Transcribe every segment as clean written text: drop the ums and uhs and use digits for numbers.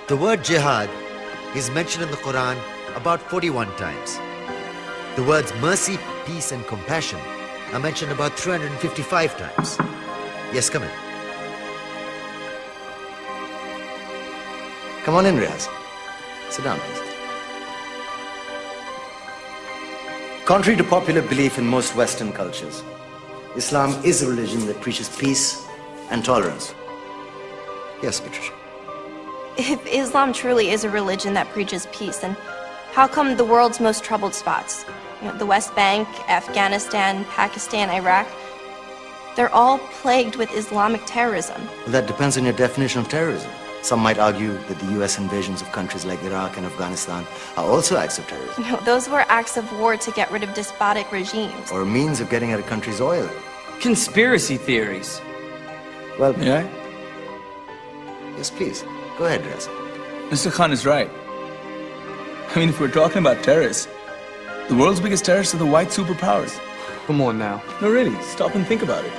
The word jihad is mentioned in the Quran about 41 times. The words mercy, peace, and compassion are mentioned about 355 times. Yes, come in. Come on in, Riaz. Sit down, please. Contrary to popular belief in most Western cultures, Islam is a religion that preaches peace and tolerance. Yes, Patricia. If Islam truly is a religion that preaches peace, then how come the world's most troubled spots, the West Bank, Afghanistan, Pakistan, Iraq, they're all plagued with Islamic terrorism? Well, that depends on your definition of terrorism. Some might argue that the US invasions of countries like Iraq and Afghanistan are also acts of terrorism. No, those were acts of war to get rid of despotic regimes. Or a means of getting at a country's oil. Conspiracy theories. Well, May I? Yes, please. Go ahead, Riaz. Mr. Khan is right. I mean, if we're talking about terrorists, the world's biggest terrorists are the white superpowers. Come on now. No, really, stop and think about it.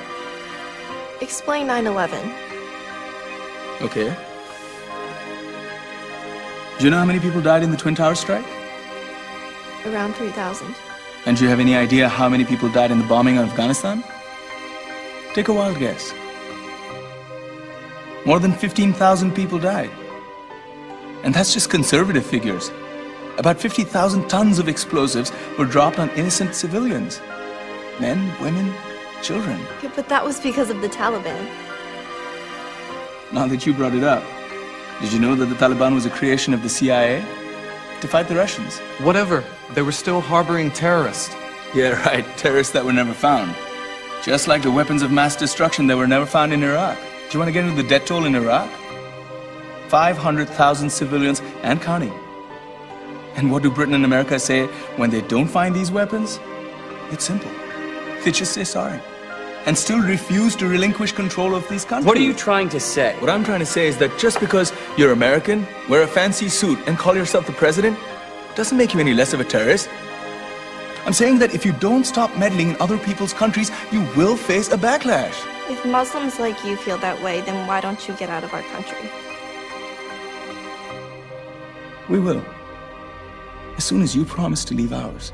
Explain 9/11. Okay. Do you know how many people died in the Twin Towers strike? Around 3,000. And do you have any idea how many people died in the bombing of Afghanistan? Take a wild guess. More than 15,000 people died. And that's just conservative figures. About 50,000 tons of explosives were dropped on innocent civilians. Men, women, children. Yeah, but that was because of the Taliban. Now that you brought it up, did you know that the Taliban was a creation of the CIA to fight the Russians? Whatever. They were still harboring terrorists. Yeah, right. Terrorists that were never found. Just like the weapons of mass destruction that were never found in Iraq. Do you want to get into the death toll in Iraq? 500,000 civilians and counting. And what do Britain and America say when they don't find these weapons? It's simple. They just say sorry. And still refuse to relinquish control of these countries. What are you trying to say? What I'm trying to say is that just because you're American, wear a fancy suit, and call yourself the president, doesn't make you any less of a terrorist. I'm saying that if you don't stop meddling in other people's countries, you will face a backlash. If Muslims like you feel that way, then why don't you get out of our country? We will. As soon as you promise to leave ours.